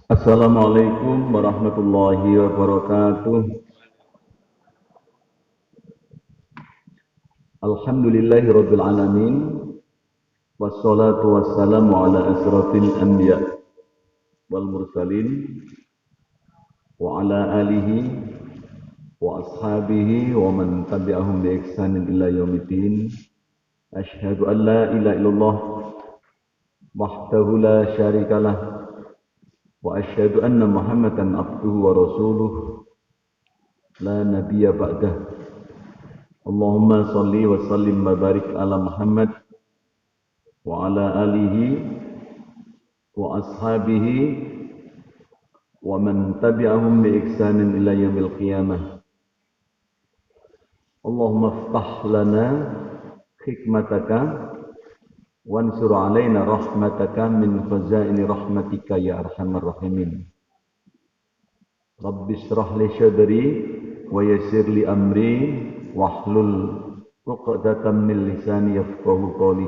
Assalamualaikum warahmatullahi wabarakatuh. Alhamdulillahirabbil alamin. Wassalatu wassalamu ala asrafil anbiya wal mursalin wa ala alihi wa ashabihi wa man tabi'ahum bi ihsanin ila yaumiddin. Asyhadu an la ilaha illallah wahdahu la syarikalah wa asyhadu anna Muhammadan abduhu wa rasuluh la nabiyya ba'dah. Allahumma salli wa sallim wa barik ala Muhammad wa ala alihi wa ashabihi wa man tabi'ahum bi ihsanin ila yaumil qiyamah. Allahumma iftah lana hikmataka wansur alaina rahmataka min khazaini rahmatika ya arhamar rahimin. Rabbi shrah li sadri wa yassir li amri wahlul 'uqdatam min lisani yafqahu qawli.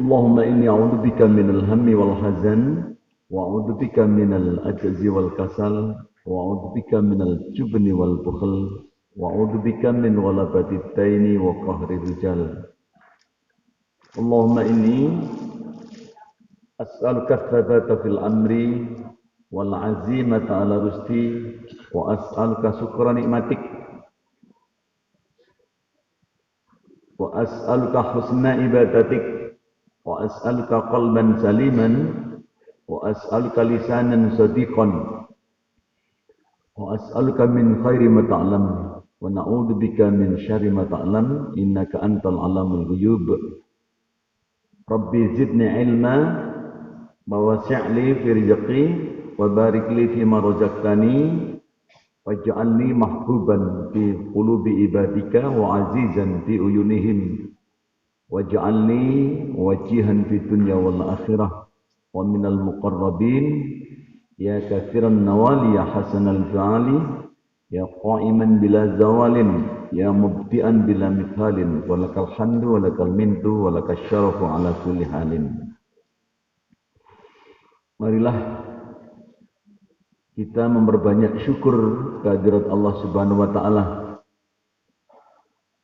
Allahumma inni a'udzubika minal hammi wal hazan wa a'udzubika minal ajzi wal kasal wa a'udzubika minal jubni wal bukhl wa a'udzubika min ghalabati daini wa qahri rijal. Allahumma inni as'aluka tsabata fil amri wal azimata ala rusti wa as'aluka syukra nikmatik wa as'aluka husna ibadatik wa as'aluka qalban saliman wa as'aluka lisanan sadiqan wa as'aluka min khairi ma ta'lam wa na'udzubika min syarri ma ta'lam innaka antal alamul ghuyub. Rabbi zidni ilma wa wasi'li fi rizqi wa barik li fi ma razaqtani waj'alni mahbuban fi qulubi ibadika wa azizan fi uyunihim waj'alni wajihan fid dunya wal akhirah wa minal muqarrabin ya katsiran nawali ya hasanal fi'ali ya qa'iman bila zawalin ya mubti'an bila mithalin walakal hamdu walakal mintu walakal syarafu ala kulli halin. Marilah kita memperbanyak syukur kehadirat Allah Subhanahu wa taala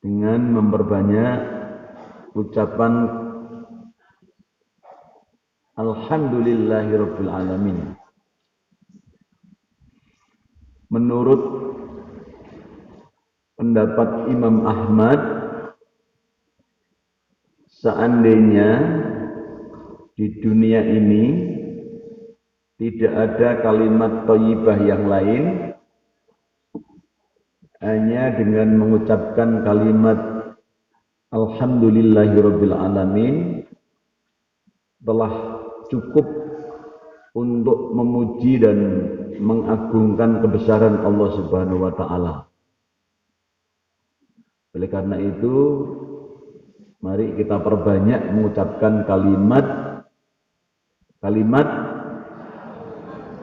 dengan memperbanyak ucapan alhamdulillahirabbil alamin. Menurut pendapat Imam Ahmad, seandainya di dunia ini tidak ada kalimat thayyibah yang lain, hanya dengan mengucapkan kalimat alhamdulillahirabbil alamin telah cukup untuk memuji dan mengagungkan kebesaran Allah Subhanahu wa taala. Oleh karena itu, mari kita perbanyak mengucapkan kalimat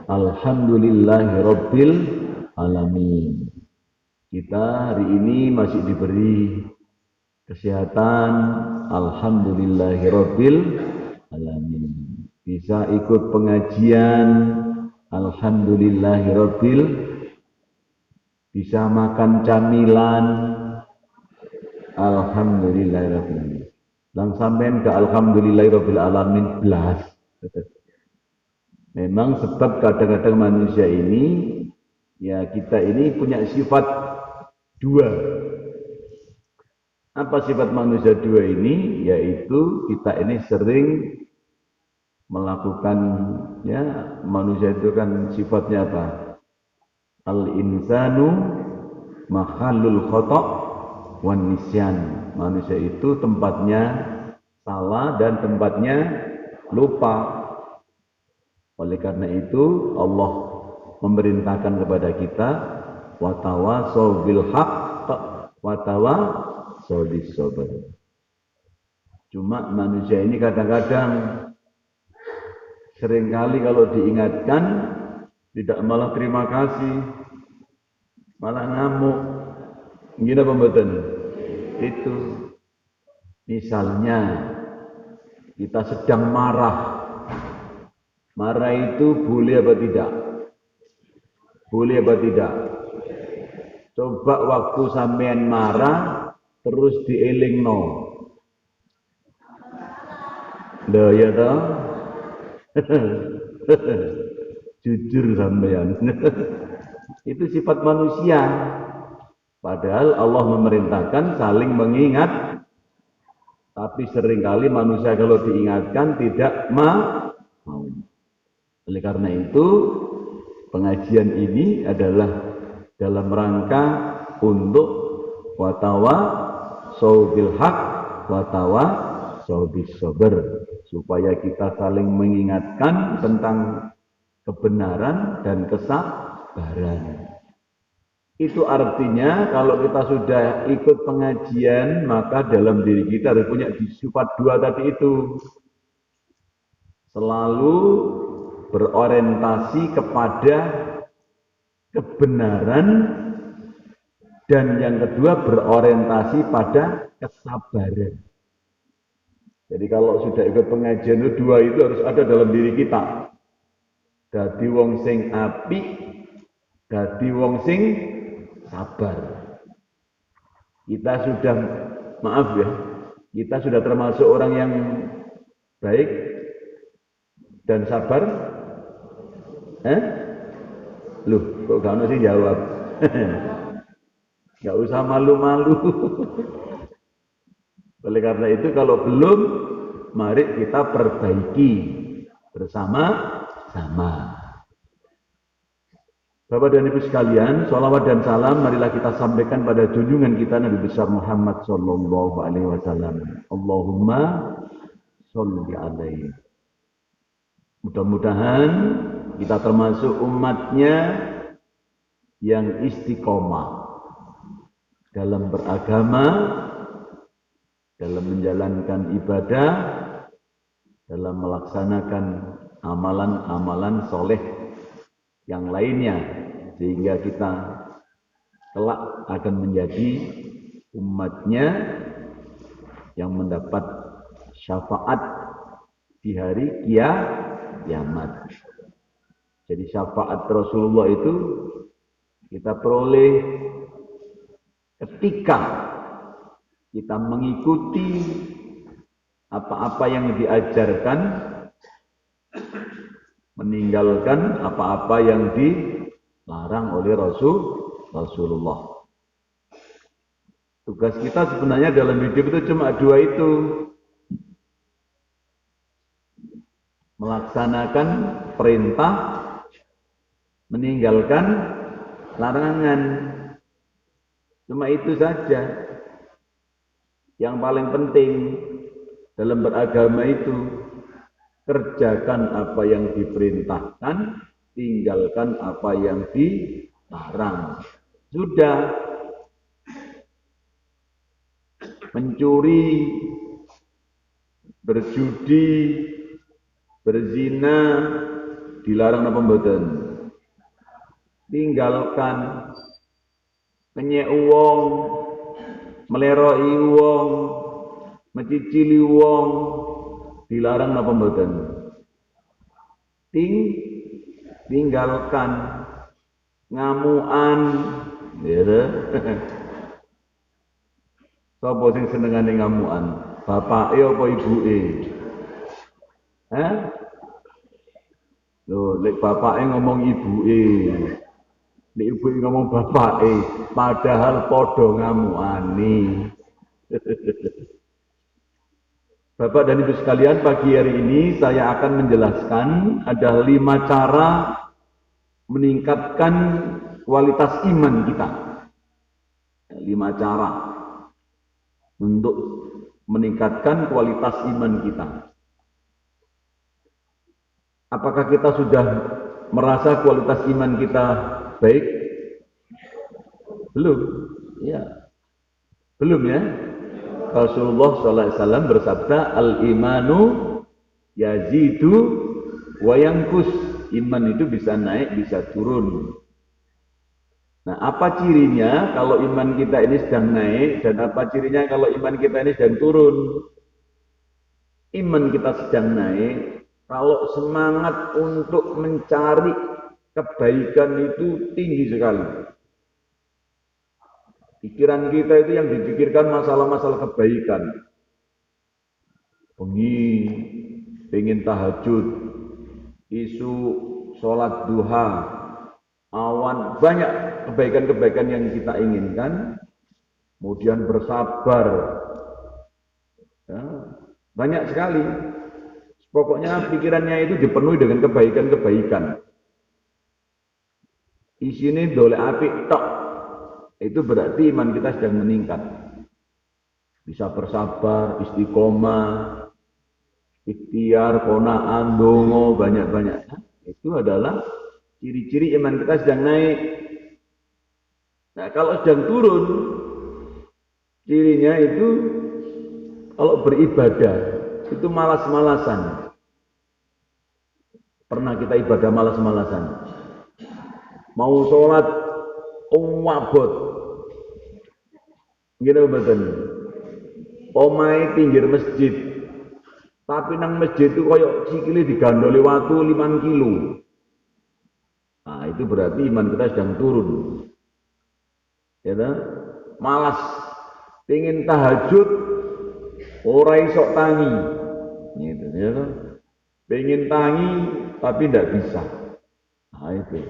alhamdulillahirabbil alamin. Kita hari ini masih diberi kesehatan, alhamdulillahirabbil alamin. Bisa ikut pengajian, alhamdulillahirabbil, bisa makan camilan, alhamdulillahirabbil. Dan sampean ke alhamdulillahirabbil alamin belas. Memang sebab kadang-kadang manusia ini, ya kita ini punya sifat dua. Apa sifat manusia dua ini? Yaitu kita ini sering melakukan, ya manusia itu kan sifatnya apa? Al-insanu mahallul khata' wan nisyan. Manusia itu tempatnya salah dan tempatnya lupa. Oleh karena itu Allah memerintahkan kepada kita watawasau bil haqq watawasau bis sabr. Cuma manusia ini kadang-kadang seringkali kalau diingatkan tidak malah terima kasih, malah ngamuk. Gini apa mboten? Itu misalnya kita sedang marah, Marah itu boleh apa tidak? Boleh apa tidak? Coba waktu sampean marah terus dielingno. Loh ya toh? Jujur sampean. Itu sifat manusia. Padahal Allah memerintahkan saling mengingat, tapi seringkali manusia kalau diingatkan tidak mau. Oleh karena itu, pengajian ini adalah dalam rangka untuk watawa saubil haq, watawa saubis sober, supaya kita saling mengingatkan tentang kebenaran dan kesabaran. Itu artinya kalau kita sudah ikut pengajian, maka dalam diri kita harus punya sifat dua tadi itu. Selalu berorientasi kepada kebenaran, dan yang kedua berorientasi pada kesabaran. Jadi kalau sudah ikut pengajian itu dua itu harus ada dalam diri kita. Dadi wong sing apik, dadi wong sing sabar. Kita sudah, maaf ya, kita sudah termasuk orang yang baik dan sabar. Loh, kok gak ada sih jawab? Gak usah malu-malu. Oleh karena itu kalau belum, mari kita perbaiki bersama-sama. Bapak dan Ibu sekalian, sholawat dan salam marilah kita sampaikan pada junjungan kita Nabi besar Muhammad sallallahu alaihi wasallam. Allahumma sholli alaihi. Mudah-mudahan kita termasuk umatnya yang istiqomah dalam beragama, dalam menjalankan ibadah, dalam melaksanakan amalan-amalan soleh yang lainnya, sehingga kita kelak akan menjadi umatnya yang mendapat syafaat di hari kiamat. Jadi syafaat Rasulullah itu kita peroleh ketika kita mengikuti apa-apa yang diajarkan, meninggalkan apa-apa yang dilarang oleh Rasulullah. Tugas kita sebenarnya dalam hidup itu cuma dua itu. Melaksanakan perintah, meninggalkan larangan. Cuma itu saja. Yang paling penting dalam beragama itu, kerjakan apa yang diperintahkan, tinggalkan apa yang dilarang. Sudah. Mencuri, berjudi, berzina, dilarang apa mboten? Tinggalkan. Menyek wong, meleroi wong, mencicili wong, dilarang apa mboten? Tinggalkan. Ngamuan, ya. Sapa sing senengane ngamuan? Bapake apa ibuke? Loh, lek bapake ngomong ibuke, lek ibuke ngomong bapake, padahal padha ngamuani. Bapak dan Ibu sekalian, pagi hari ini saya akan menjelaskan ada 5 cara meningkatkan kualitas iman kita. 5 cara untuk meningkatkan kualitas iman kita. Apakah kita sudah merasa kualitas iman kita baik? Belum. Ya. Belum ya. Rasulullah SAW bersabda, al-imanu yazidu wa yanqus. Iman itu bisa naik, bisa turun. Nah, apa cirinya kalau iman kita ini sedang naik, dan apa cirinya kalau iman kita ini sedang turun? Iman kita sedang naik, Kalau semangat untuk mencari kebaikan itu tinggi sekali. Pikiran kita itu yang dipikirkan masalah-masalah kebaikan. Pengen tahajud, isu sholat duha, awan, banyak kebaikan-kebaikan yang kita inginkan. Kemudian bersabar, ya, banyak sekali. Pokoknya pikirannya itu dipenuhi dengan kebaikan-kebaikan. Isine dolek apik tok. Itu berarti iman kita sedang meningkat. Bisa bersabar, istiqomah, ikhtiar, konaan, dongo, banyak-banyak. Itu adalah ciri-ciri iman kita sedang naik. Nah, kalau sedang turun, cirinya itu kalau beribadah itu malas-malasan. Pernah kita ibadah malas-malasan. Mau sholat wabot. Gitu betul. Omai pinggir masjid. Tapi nang masjid itu koyok sikili digandoli watu 5 kilo. Nah, itu berarti iman kita sedang turun. Ya, malas pengen tahajud ora iso tangi. Gitu ya. Pengen tangi tapi tidak bisa. Nah, itu.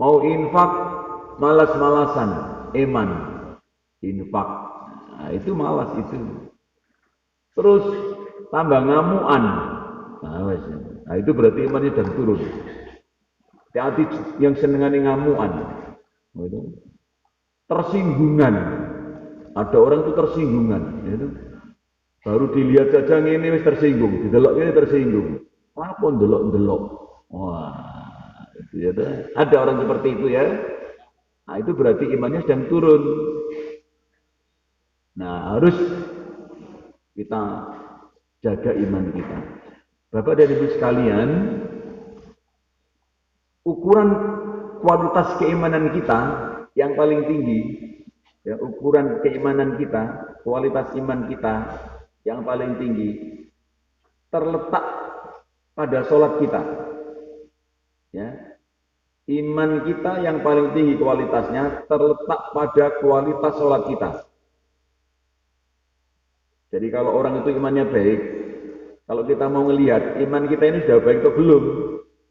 Mau infak malas-malasan, iman infak. Nah, itu malas itu. Terus tambah ngamuan. Nah, itu berarti imannya sedang turun. Hati yang senengane ngamuan. Gitu. Tersinggungan. Ada orang itu tersinggungan, gitu. Baru dilihat saja ini wis tersinggung, didelok ini tersinggung. Apa ndelok-ndelok? Wah, itu ya. Ada orang seperti itu ya. Nah, itu berarti imannya sedang turun. Nah, harus kita jaga iman kita. Bapak dan Ibu sekalian, ukuran kualitas keimanan kita yang paling tinggi, ya, ukuran keimanan kita, kualitas iman kita yang paling tinggi terletak pada sholat kita. Ya, iman kita yang paling tinggi kualitasnya terletak pada kualitas sholat kita. Jadi kalau orang itu imannya baik, kalau kita mau melihat iman kita ini sudah baik atau belum,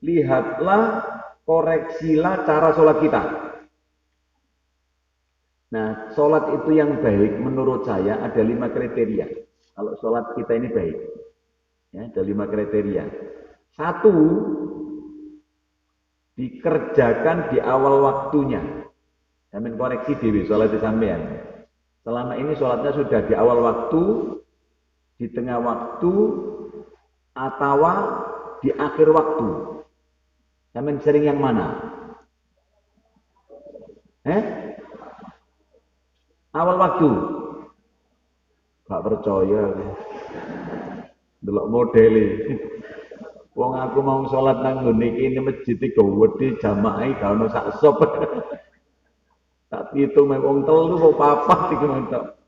lihatlah, koreksilah cara sholat kita. Nah, sholat itu yang baik menurut saya ada 5 kriteria. Kalau sholat kita ini baik, ya, ada 5 kriteria. 1, dikerjakan di awal waktunya. Saya koreksi dewi sholat di sampean. Selama ini sholatnya sudah di awal waktu, di tengah waktu, atau di akhir waktu. Sampean sering yang mana? Awal waktu. Gak percaya. Delok modele. Wong aku mau sholat nang ngene iki masjid iki wedi jamaah gak ono sak sop. Tak pitung mek wong telu kok papat iki mentok.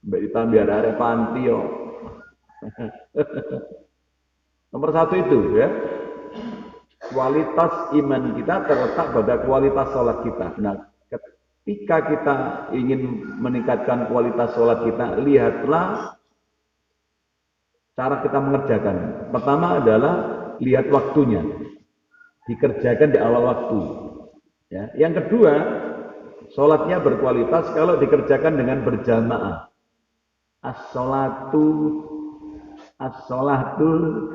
Mbak ditambah arek panti yo. Nomor 1 itu ya. Kualitas iman kita terletak pada kualitas sholat kita. Nah, ketika kita ingin meningkatkan kualitas sholat kita, lihatlah cara kita mengerjakan. Pertama adalah lihat waktunya. Dikerjakan di awal waktu. Ya. Yang kedua, sholatnya berkualitas kalau dikerjakan dengan berjamaah. As-sholatu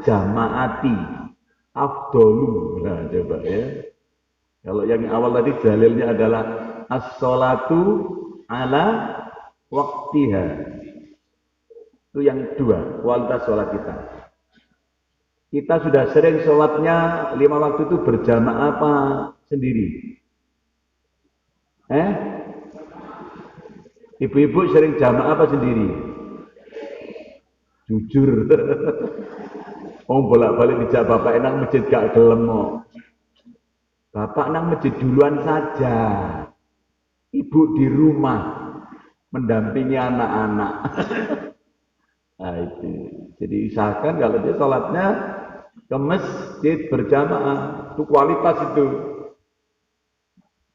jamaati afdolu. Nah, coba ya. Kalau yang awal tadi dalilnya adalah as-sholatu ala waktiha. Itu yang kedua, kualitas sholat kita. Kita sudah sering sholatnya 5 waktu itu berjamaah apa sendiri? Ibu-ibu sering jamaah apa sendiri? Jujur. Bolak-balik dijak bapak nang masjid gak gelem kok. Bapak nang masjid duluan saja. Ibu di rumah mendampingi anak-anak. Nah, itu. Jadi usahakan kalau dia sholatnya ke masjid berjamaah, itu kualitas itu.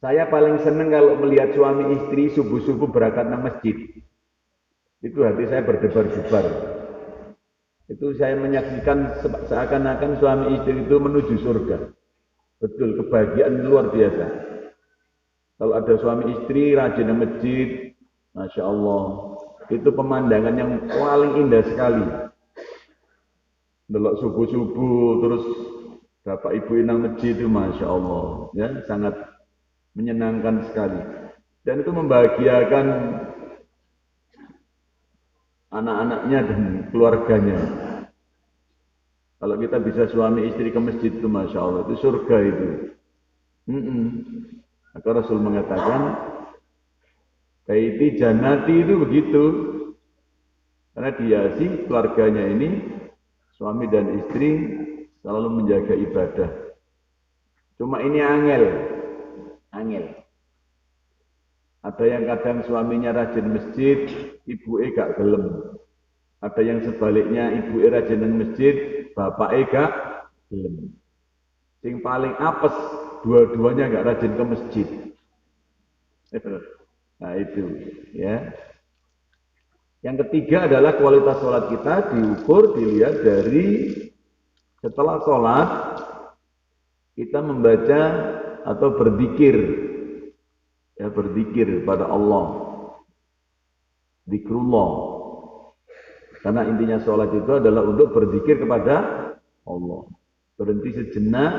Saya paling seneng kalau melihat suami istri subuh-subuh berangkat ke masjid. Itu hati saya berdebar-debar. Itu saya menyaksikan seakan-akan suami istri itu menuju surga. Betul, kebahagiaan luar biasa. Kalau ada suami istri rajin ke masjid, Masya Allah, itu pemandangan yang paling indah sekali. Delok subuh-subuh, terus bapak ibu inang masjid itu Masya Allah, ya sangat menyenangkan sekali. Dan itu membahagiakan anak-anaknya dan keluarganya. Kalau kita bisa suami istri ke masjid itu Masya Allah, itu surga itu. Maka Rasul mengatakan, baiti jannati itu begitu. Karena dihiasi keluarganya ini, suami dan istri selalu menjaga ibadah. Cuma ini angel. Ada yang kadang suaminya rajin masjid, ibuke gak gelem. Ada yang sebaliknya ibuke rajin masjid, bapake gak gelem. Sing paling apes, dua-duanya gak rajin ke masjid. Nah itu, ya. Yang ketiga adalah kualitas sholat kita diukur, dilihat dari setelah sholat kita membaca atau berzikir, ya berzikir pada Allah, zikrullah. Karena intinya sholat itu adalah untuk berzikir kepada Allah. Berhenti sejenak,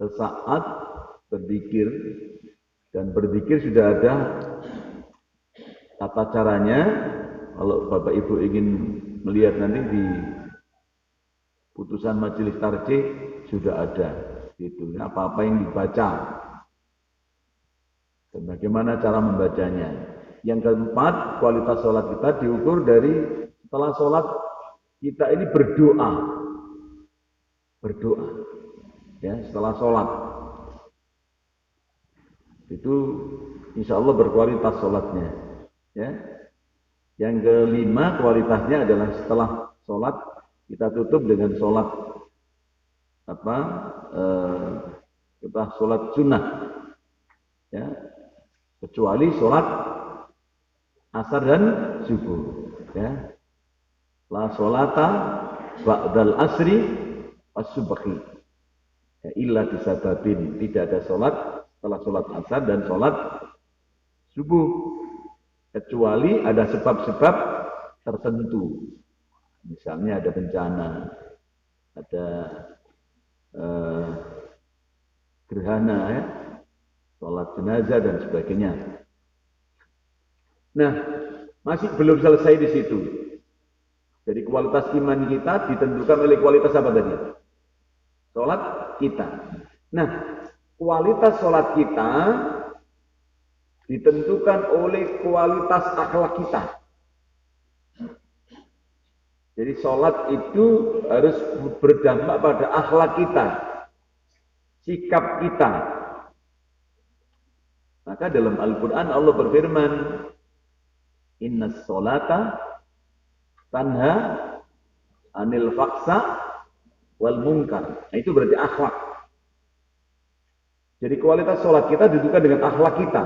sesaat berzikir, dan berzikir sudah ada tata caranya. Kalau Bapak Ibu ingin melihat nanti di putusan majelis tarjih sudah ada gitu, apa-apa yang dibaca dan bagaimana cara membacanya. Yang keempat, kualitas sholat kita diukur dari setelah sholat kita ini berdoa, ya setelah sholat itu insya Allah berkualitas sholatnya, ya. Yang kelima kualitasnya adalah setelah sholat kita tutup dengan sholat kita sholat sunnah, ya kecuali sholat asar dan subuh, ya la sholata ba'dal asri as-subhi, ya, illa disababin, tidak ada sholat setelah sholat asar dan sholat subuh kecuali ada sebab-sebab tertentu. Misalnya ada bencana, ada gerhana, ya, sholat jenazah dan sebagainya. Nah, masih belum selesai di situ. Jadi kualitas iman kita ditentukan oleh kualitas apa tadi? Sholat kita. Nah, kualitas sholat kita ditentukan oleh kualitas akhlak kita. Jadi sholat itu harus berdampak pada akhlak kita, sikap kita. Maka dalam Al-Quran Allah berfirman, Inna sholata tanha anil faksa wal munkar. Nah, itu berarti akhlak. Jadi kualitas sholat kita ditentukan dengan akhlak kita.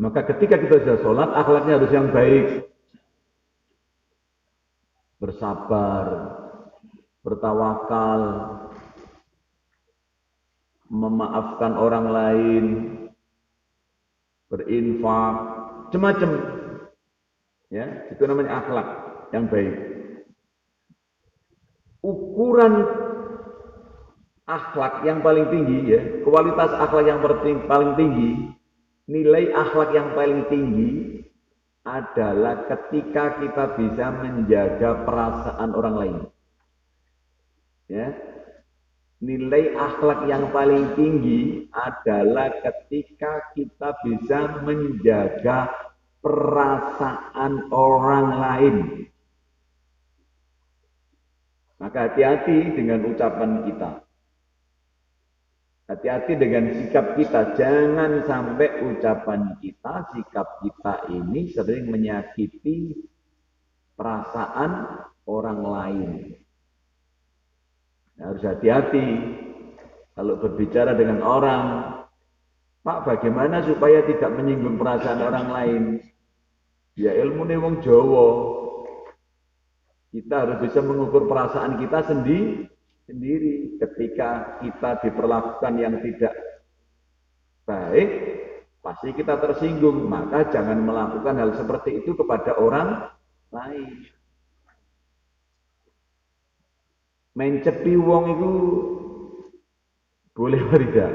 Maka ketika kita sudah sholat, akhlaknya harus yang baik. Bersabar, bertawakal, memaafkan orang lain, berinfak, macam-macam. Ya, itu namanya akhlak yang baik. Ukuran akhlak yang paling tinggi, ya, kualitas akhlak yang paling tinggi, nilai akhlak yang paling tinggi adalah ketika kita bisa menjaga perasaan orang lain. Ya. Nilai akhlak yang paling tinggi adalah ketika kita bisa menjaga perasaan orang lain. Maka hati-hati dengan ucapan kita. Hati-hati dengan sikap kita, jangan sampai ucapan kita, sikap kita ini sering menyakiti perasaan orang lain. Nah, harus hati-hati kalau berbicara dengan orang. Pak, bagaimana supaya tidak menyinggung perasaan orang lain? Ya ilmu nih wong Jawa. Kita harus bisa mengukur perasaan kita sendiri. Ketika kita diperlakukan yang tidak baik, pasti kita tersinggung. Maka jangan melakukan hal seperti itu kepada orang lain. Mencepi wong itu boleh apa tidak?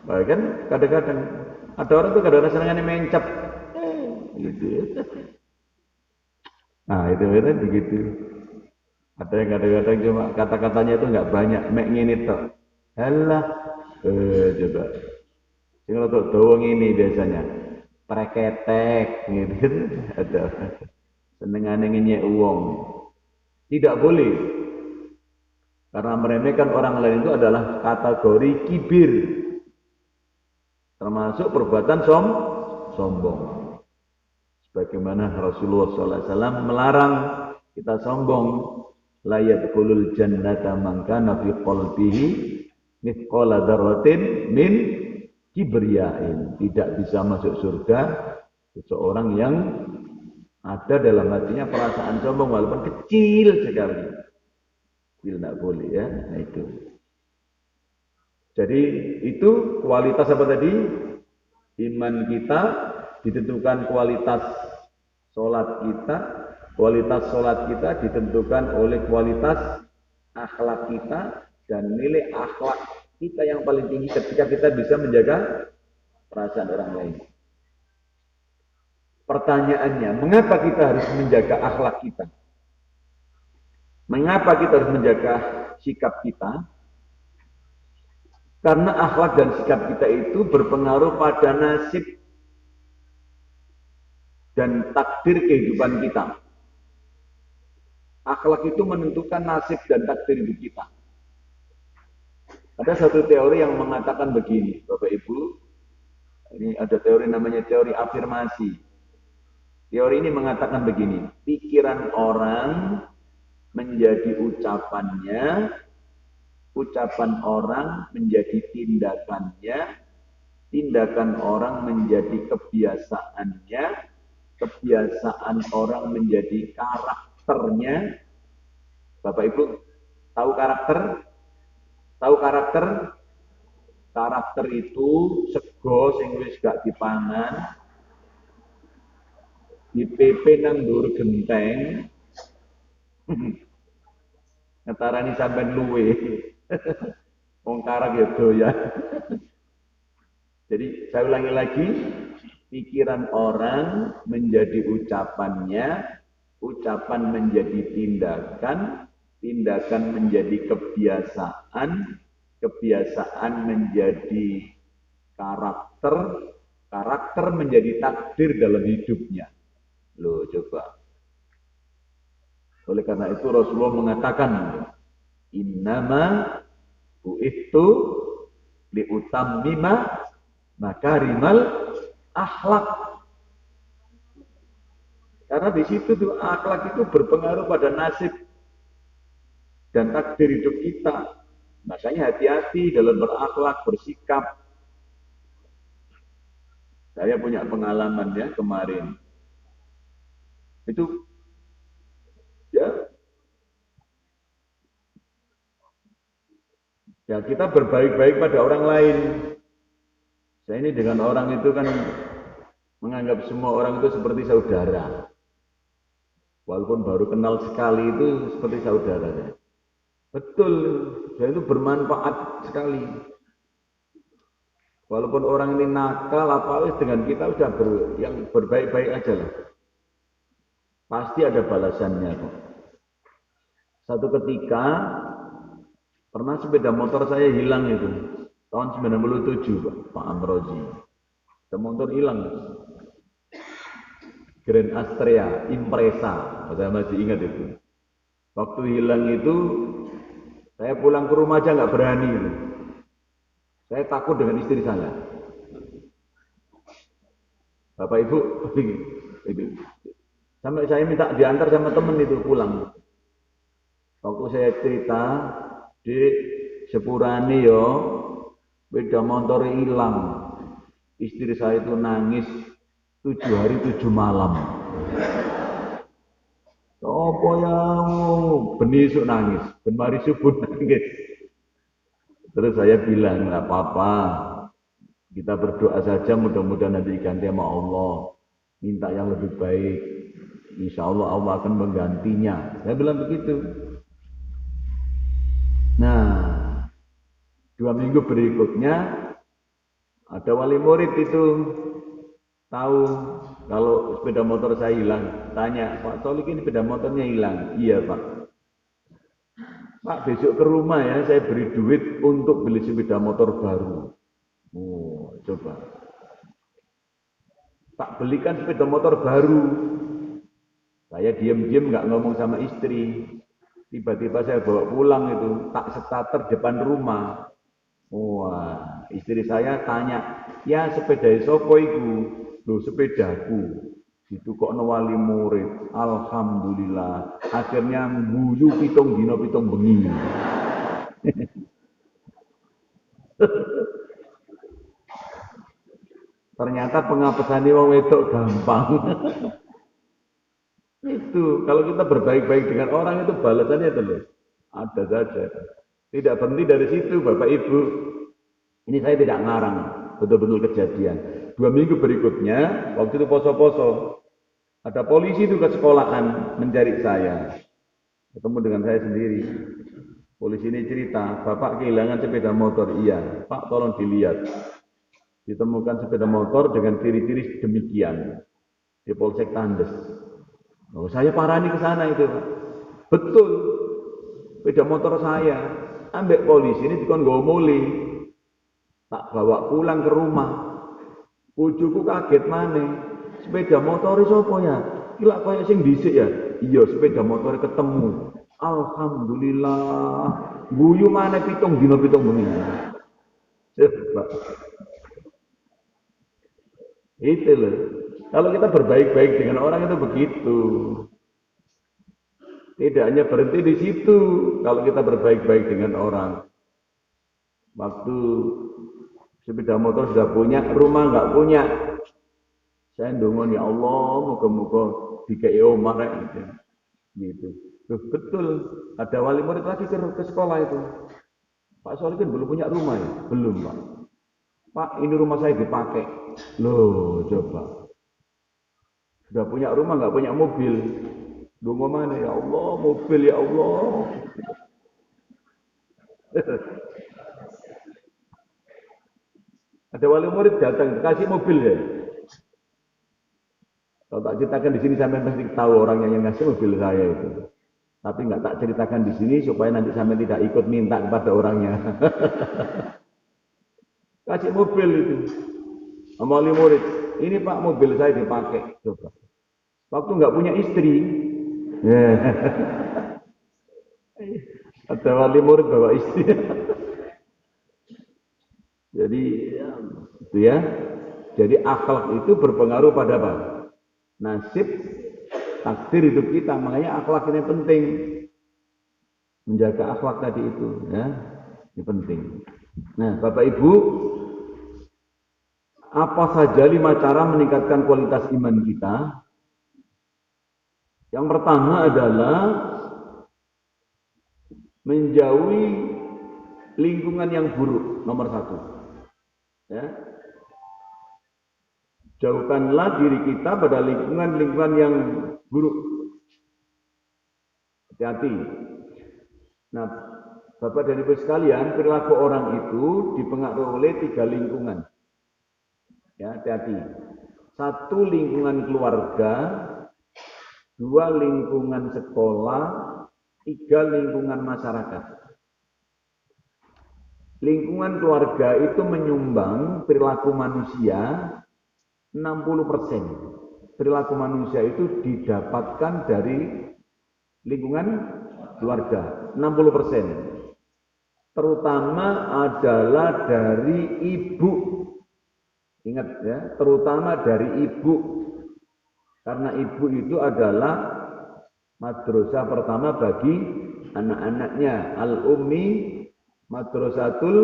Bahkan kadang-kadang ada orang tuh kadang-kadang senangannya mencep, gitu ya. Nah itu kan begitu. Ada yang kadang-kadang cuma kata-katanya itu nggak banyak, mek ngene tok. Halah, coba. Sing rodok dawa ngene biasanya. Preketek gitu. Ada senengane ngenyek uang. Tidak boleh. Karena meremehkan orang lain itu adalah kategori kibir. Termasuk perbuatan sombong. Sebagaimana Rasulullah SAW melarang kita sombong. La yadkhulul jannata man kana fi qalbihi mithqala dzarratin min kibriyain. Tidak bisa masuk surga seseorang yang ada dalam hatinya perasaan sombong walaupun kecil sekali. Tidak boleh ya. Nah itu. Jadi itu kualitas apa tadi? Iman kita ditentukan kualitas sholat kita. Kualitas sholat kita ditentukan oleh kualitas akhlak kita. Dan nilai akhlak kita yang paling tinggi ketika kita bisa menjaga perasaan orang lain. Pertanyaannya, mengapa kita harus menjaga akhlak kita? Mengapa kita harus menjaga sikap kita? Karena akhlak dan sikap kita itu berpengaruh pada nasib dan takdir kehidupan kita. Akhlak itu menentukan nasib dan takdir hidup kita. Ada satu teori yang mengatakan begini, Bapak Ibu. Ini ada teori namanya teori afirmasi. Teori ini mengatakan begini, pikiran orang menjadi ucapannya, ucapan orang menjadi tindakannya, tindakan orang menjadi kebiasaannya, kebiasaan orang menjadi karakternya. Bapak Ibu tahu karakter? Tahu karakter? Karakter itu sego sing wis gak dipangan, dipepe nang dhuwur genteng. Ngetarani sampean luwe. Wong karak ya doyan. Jadi saya ulangi lagi, pikiran orang menjadi ucapannya, ucapan menjadi tindakan, tindakan menjadi kebiasaan, kebiasaan menjadi karakter, karakter menjadi takdir dalam hidupnya. Loh coba. Oleh karena itu Rasulullah mengatakan, innama bu'ithu liutammima makarimal akhlak. Karena di situ tuh akhlak itu berpengaruh pada nasib dan takdir hidup kita. Makanya hati-hati dalam berakhlak, bersikap. Saya punya pengalaman ya kemarin. Itu ya kita berbaik-baik pada orang lain. Saya ini dengan orang itu kan menganggap semua orang itu seperti saudara. Walaupun baru kenal sekali itu seperti saudara. Betul, saya itu bermanfaat sekali. Walaupun orang ini nakal apa dengan kita sudah yang berbaik-baik aja lah. Pasti ada balasannya kok. Satu ketika pernah sepeda motor saya hilang itu. Tahun 97 Pak Amrozi. Sepeda motor hilang. Grand Astrea, Impresa. Saya masih ingat itu. Waktu hilang itu, saya pulang ke rumah aja nggak berani. Itu. Saya takut dengan istri saya. Bapak Ibu, itu. Sampai saya minta diantar sama temen itu pulang. Waktu saya cerita, di sepurane yo, sepeda motor hilang. Istri saya itu nangis 7 hari 7 malam. Apa ya, benisuk nangis, ben mari subuh nangis. Terus saya bilang, nggak apa-apa, kita berdoa saja mudah-mudahan nanti diganti sama Allah. Minta yang lebih baik. Insya Allah Allah akan menggantinya. Saya bilang begitu. Nah, 2 minggu berikutnya ada wali murid itu tahu kalau sepeda motor saya hilang. Tanya, Pak Solik ini sepeda motornya hilang. Iya Pak. Pak besok ke rumah ya, saya beri duit untuk beli sepeda motor baru. Oh, coba. Tak belikan sepeda motor baru. Saya diam-diam nggak ngomong sama istri. Tiba-tiba saya bawa pulang itu, tak starter depan rumah. Wah, istri saya tanya, ya sepeda sopo iku? Loh sepedaku. Itu kok wali murid. Alhamdulillah. Akhirnya guyu pitung dino pitung bengi. Ternyata pengapesan wong wedok gampang. Itu kalau kita berbaik-baik dengan orang itu balasannya terus ada saja. Tidak berhenti dari situ, Bapak Ibu. Ini saya tidak ngarang, betul-betul kejadian. 2 minggu berikutnya, waktu itu poso-poso, ada polisi itu ke sekolahan mencari saya. Ketemu dengan saya sendiri. Polisi ini cerita, Bapak kehilangan sepeda motor. Iya, Pak tolong dilihat. Ditemukan sepeda motor dengan ciri-ciri demikian di Polsek Tandes. Oh, saya parani ke sana itu, Pak. Betul, sepeda motor saya. Ambek polisi ini dikon nggawa muli. Tak bawa pulang ke rumah. Bojoku kaget maneh. Sepeda motor sapa ya? Kila kaya sing dhisik ya. Iya, sepeda motor ketemu. Alhamdulillah. Guyu maneh pitung dina pitung bengi. Coba. Itu loh. Kalau kita berbaik-baik dengan orang itu begitu. Tidak hanya berhenti di situ. Kalau kita berbaik-baik dengan orang. Waktu sepeda motor sudah punya, rumah nggak punya. Saya ndonga ya Allah, moga-moga dikei omah gitu. Loh, betul, ada wali murid lagi ke sekolah itu. Pak Solikin belum punya rumah ya? Belum Pak. Pak, ini rumah saya dipakai. Loh, coba. Sudah punya rumah, nggak punya mobil. Dongo mana ya Allah, mobil ya Allah. Ada wali murid datang, kasih mobil ya. Kalau tak ceritakan di sini sampai pasti tahu orangnya yang ngasih mobil saya itu. Tapi nggak tak ceritakan di sini supaya nanti sampai tidak ikut minta kepada orangnya. Kasih mobil itu. Sama wali murid, ini Pak mobil saya dipakai. Coba. Waktu nggak punya istri, ada wali murid bawa istri. Jadi ya, itu ya. Jadi akhlak itu berpengaruh pada apa? Nasib, takdir hidup kita. Makanya akhlak ini penting. Menjaga akhlak tadi itu, ya, ini penting. Nah, Bapak Ibu, apa saja 5 cara meningkatkan kualitas iman kita? Yang pertama adalah menjauhi lingkungan yang buruk, nomor 1. Ya. Jauhkanlah diri kita pada lingkungan-lingkungan yang buruk. Hati-hati. Nah, Bapak dan Ibu sekalian, perilaku orang itu dipengaruhi oleh 3 lingkungan. Ya, hati-hati. 1 lingkungan keluarga, 2 lingkungan sekolah, 3 lingkungan masyarakat. Lingkungan keluarga itu menyumbang perilaku manusia 60%. Perilaku manusia itu didapatkan dari lingkungan keluarga, 60%. Terutama adalah dari ibu. Ingat ya, terutama dari ibu. Karena ibu itu adalah madrasah pertama bagi anak-anaknya. Al-ummi madrasatul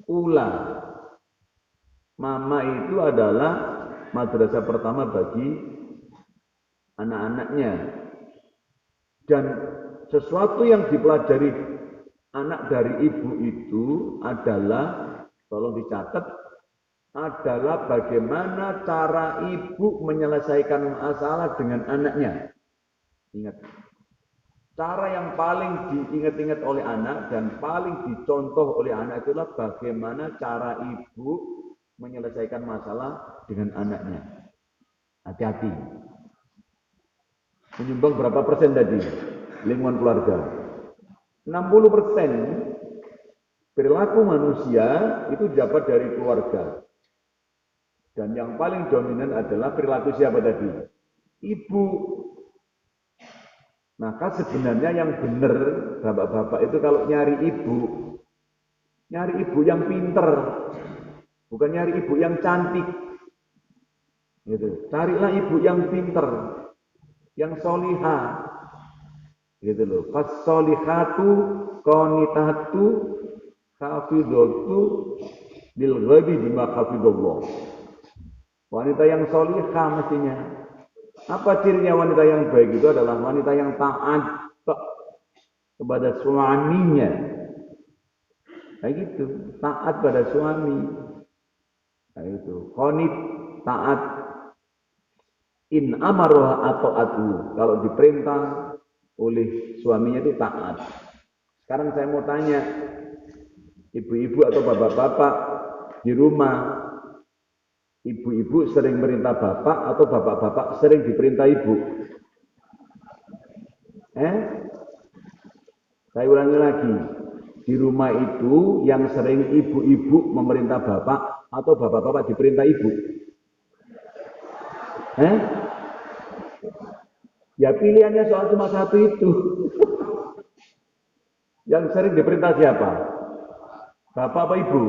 ula. Mama itu adalah madrasah pertama bagi anak-anaknya. Dan sesuatu yang dipelajari anak dari ibu itu adalah, tolong dicatat, adalah bagaimana cara ibu menyelesaikan masalah dengan anaknya. Ingat, cara yang paling diingat-ingat oleh anak dan paling dicontoh oleh anak itulah bagaimana cara ibu menyelesaikan masalah dengan anaknya. Hati-hati. Menyumbang berapa persen tadi? Lingkungan keluarga. 60% perilaku manusia itu dapat dari keluarga. Dan yang paling dominan adalah perilaku siapa tadi? Ibu. Maka sebenarnya yang benar, bapak-bapak itu kalau nyari ibu yang pinter, bukan nyari ibu yang cantik. Gitu. Carilah ibu yang pinter, yang solihah. Gitu loh. Fas-solihatu qanitatu hafidhatu lil ghaibi bima hafidhallah. Wanita yang solihah mestinya. Apa cirinya wanita yang baik itu adalah wanita yang taat kepada suaminya. Kayak gitu, taat pada suami. Kayak gitu, qanit, taat. In amaroha atau atu. Kalau diperintah oleh suaminya itu taat. Sekarang saya mau tanya, ibu-ibu atau bapak-bapak di rumah, ibu-ibu sering merintah bapak atau bapak-bapak sering diperintah ibu? Saya ulangi lagi. Di rumah itu yang sering ibu-ibu memerintah bapak atau bapak-bapak diperintah ibu? Ya pilihannya soal cuma satu itu. Yang sering diperintah siapa? Bapak apa ibu?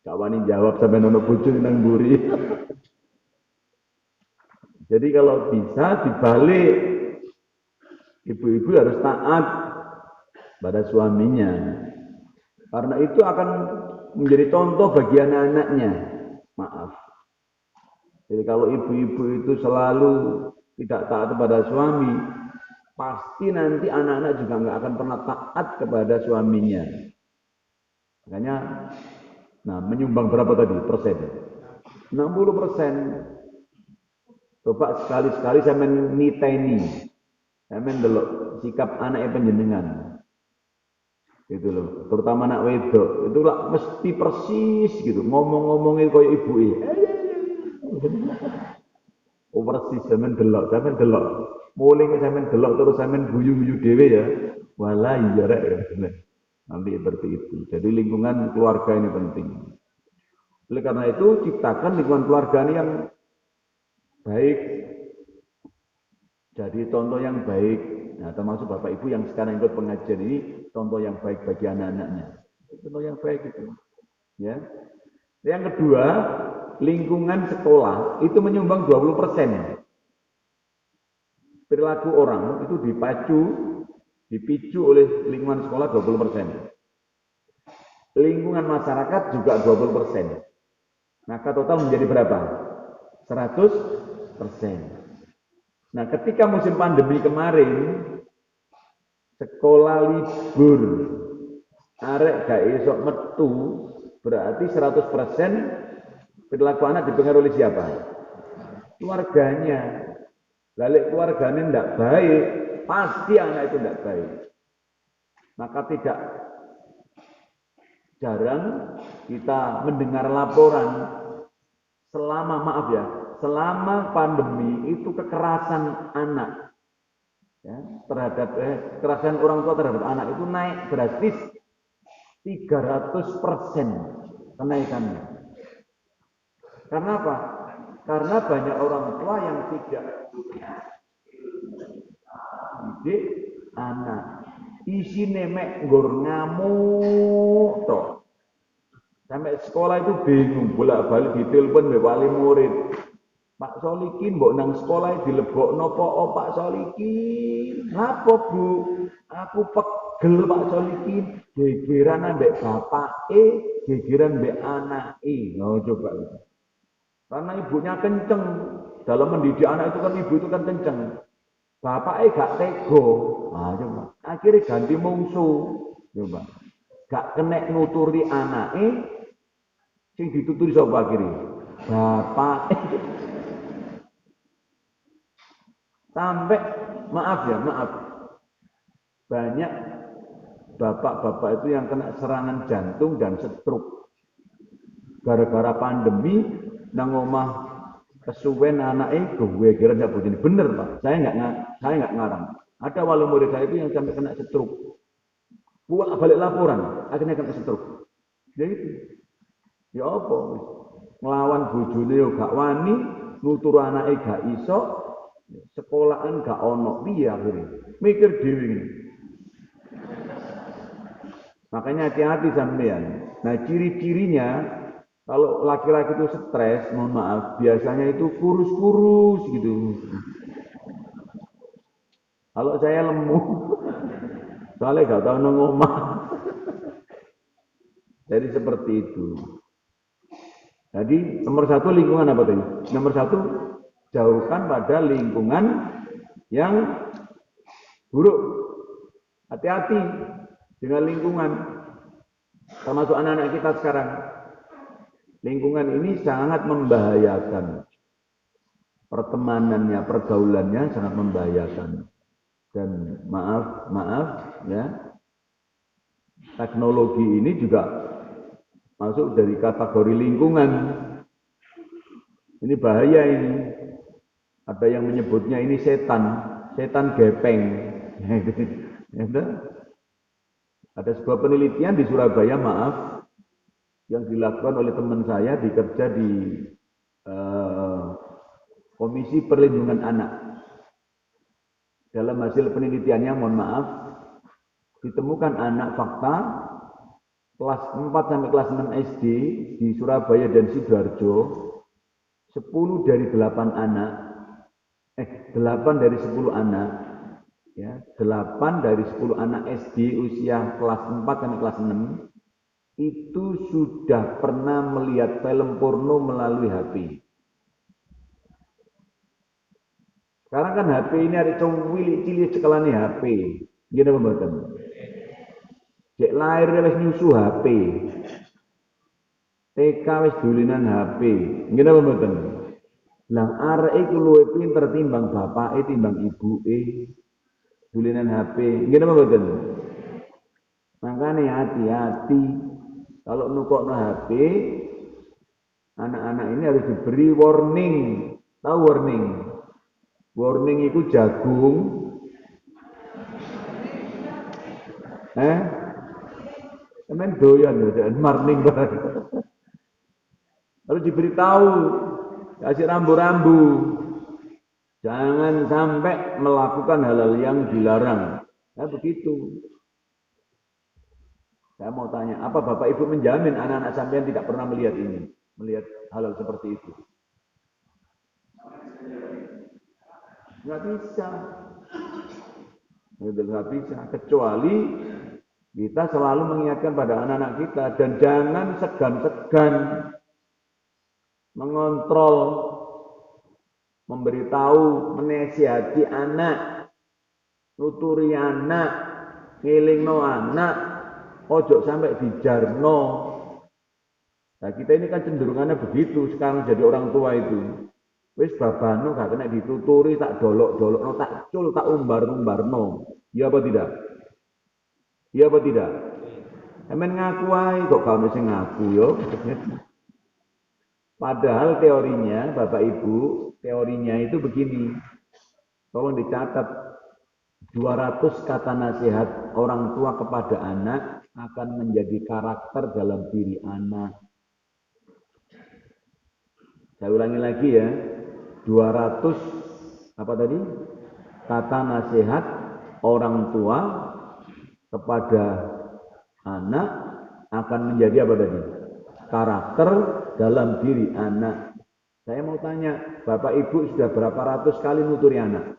Kawani jawab sampai nono bujung nang buri. Jadi kalau bisa dibalik, ibu-ibu harus taat pada suaminya. Karena itu akan menjadi contoh bagi anak-anaknya. Maaf. Jadi kalau ibu-ibu itu selalu tidak taat kepada suami, pasti nanti anak-anak juga nggak akan pernah taat kepada suaminya. Makanya, menyumbang berapa tadi persen? 60%. Coba sekali-sekali saya meniteni, saya mendelok sikap anaknya panjenengan. Gitu loh, terutama anak wedok, itu lah mesti persis gitu, ngomong-ngomongin kayak ibu persis sampean delok, mulai sampean delok terus sampean guyu-guyu dhewe ya. Walah iya rek. Nanti seperti itu. Jadi lingkungan keluarga ini penting. Oleh karena itu ciptakan lingkungan keluarga ini yang baik. Jadi contoh yang baik. Nah, termasuk Bapak Ibu yang sekarang ikut pengajian ini contoh yang baik bagi anak-anaknya. Contoh yang baik itu. Ya. Yang kedua, lingkungan sekolah itu menyumbang 20%. Perilaku orang itu dipicu oleh lingkungan sekolah 20%. Lingkungan masyarakat juga 20%. Maka total menjadi berapa? 100%. Nah, ketika musim pandemi kemarin, sekolah libur, arek gak esok metu, berarti 100% perilaku anak dipengaruhi oleh siapa? Keluarganya. Lalu keluarganya tidak baik, pasti anak itu tidak baik. Maka tidak jarang kita mendengar laporan selama pandemi itu kekerasan anak ya, terhadap kekerasan orang tua terhadap anak itu naik drastis 300% kenaikannya. Karena apa? Karena banyak orang tua yang tidak didik anak. Isine mek nggur ngamuk toh. Sampai sekolah itu bingung, bolak-balik ditelepon mbek wali murid. Pak Solikin mbok nang sekolah dilebokno po Pak Solikin. Napa Bu? Aku pegel Pak Solikin, gegeran ambek bapake, gegeran ambek anake. Oh coba. Karena ibunya kenceng. Dalam mendidik anak itu kan ibu itu kan kenceng. Bapaknya gak tego. Nah, coba. Akhirnya ganti mungsu. Coba. Gak kena nuturi anake, sing dituturi sapa akhirnya? Bapak. Sampai maaf. Banyak bapak-bapak itu yang kena serangan jantung dan stroke. Gara-gara pandemi nang omah kesuwen anake gue kira ndak begini. Bener, Pak. Saya nggak ngarang. Ada wali murid saya itu yang sampai kena stroke. Buat balik laporan, akhirnya kena stroke. Jadi itu. Ya apa? Nglawan bojone yo gak wani, nutur anake gak iso, sekolahan gak ono piye akhirnya. Mikir dhewe ngene. Makanya hati-hati sampean. Nah, ciri-cirinya kalau laki-laki itu stres, mohon maaf, biasanya itu kurus-kurus gitu. Kalau saya lemu, soalnya gak tahu nang omah. Jadi seperti itu. Jadi nomor satu lingkungan apa tadi? Nomor satu jauhkan pada lingkungan yang buruk. Hati-hati dengan lingkungan. Termasuk anak-anak kita sekarang. Lingkungan ini sangat membahayakan. Pertemanannya, pergaulannya sangat membahayakan. Dan maaf ya. Teknologi ini juga masuk dari kategori lingkungan. Ini bahaya ini. Ada yang menyebutnya ini setan gepeng. Ada sebuah penelitian di Surabaya, maaf, yang dilakukan oleh teman saya dikerja di Komisi Perlindungan Anak. Dalam hasil penelitiannya, mohon maaf, ditemukan anak fakta kelas 4 sampai kelas 6 SD di Surabaya dan Sidoarjo, 10 dari 8 anak, 8 dari 10 anak, ya, 8 dari 10 anak SD usia kelas 4 sampai kelas 6 itu sudah pernah melihat film porno melalui HP. Sekarang kan HP ini ada cilik-cilik sekelane HP. Gini pembuatan. Cek lahir wis nyusu HP. TK wis dulinan HP. Gini pembuatan. Lah arek iku luwih pinter timbang bapake timbang ibuke. Dulinan HP. Gini pembuatan. Makanya hati-hati. Kalau nukokno HP, anak-anak ini harus diberi warning. Tahu warning? Warning itu jagung. Temen doyan dan warning banget. Harus diberitahu, kasih rambu-rambu. Jangan sampai melakukan hal-hal yang dilarang. Nah, begitu. Saya mau tanya, apa Bapak Ibu menjamin anak-anak sampean tidak pernah melihat ini? Melihat hal-hal seperti itu? Nggak bisa. Nggak bisa. Kecuali kita selalu mengingatkan pada anak-anak kita. Dan jangan segan-segan mengontrol, memberitahu, menasihati anak, nuturi anak, ngelingno anak, ojo sampai dijarno. Nah, kita ini kan cenderungannya begitu sekarang jadi orang tua itu. Wis babano gak kena dituturi, tak dolok-dolokno, tak cul, tak umbar-umbarno. Iya apa tidak? Iya apa tidak? Emen ngaku ae kok kamu sing ngaku yo. Padahal teorinya Bapak Ibu, teorinya itu begini. Tolong dicatat. 200 kata nasihat orang tua kepada anak akan menjadi karakter dalam diri anak. Saya ulangi lagi ya. 200 apa tadi? Kata nasihat orang tua kepada anak akan menjadi apa tadi? Karakter dalam diri anak. Saya mau tanya, Bapak Ibu sudah berapa ratus kali nuturi anak?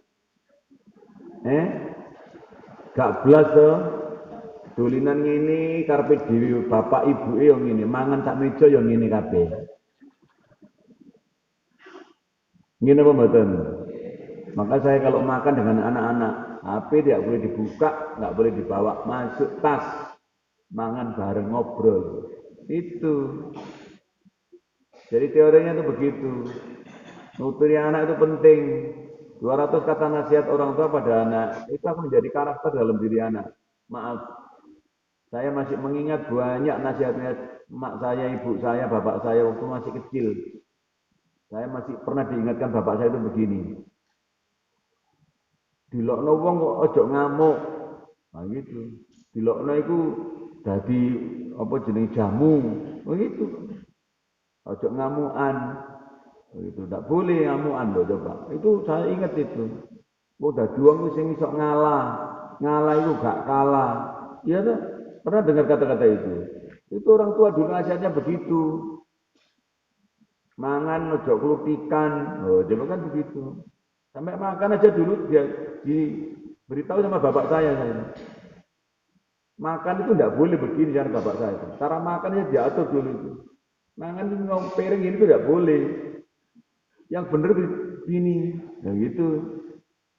Gak belas tuh. Dolinan ngene karepe dhewe bapak ibuke yo ngene, mangan sak meja yo ngene kabeh. Ngene apa mboten? Maka saya kalau makan dengan anak-anak, HP tidak boleh dibuka, nggak boleh dibawa masuk tas. Mangan bareng ngobrol. Itu. Jadi teorinya itu begitu. Nuturi anak itu penting. 200 kata nasihat orang tua pada anak, itu akan menjadi karakter dalam diri anak. Maaf, saya masih mengingat banyak nasihatnya mak saya, ibu saya, bapak saya waktu masih kecil. Saya masih pernah diingatkan bapak saya itu begini. Dilokno wong kok ojo ngamuk. Nah gitu. Dilokno iku dadi apa jeneng jamu. Begitu. Ojo ngamukan. Begitu. Enggak boleh ngamukan loh coba. Itu saya ingat itu. Oh dadi wong sing iso ngalah. Ngalah itu gak kalah. Iya tuh. Pernah dengar kata-kata itu? Itu orang tua dulu nasihatnya begitu. Mangan ojo kelutikan. Oh, coba kan begitu. Sampai makan aja dulu dia diberitahu sama bapak saya. Makan itu tidak boleh begini cara bapak saya. Cara makannya diatur dulu itu. Makan itu piring ini itu tidak boleh. Yang benar begini. Ya gitu.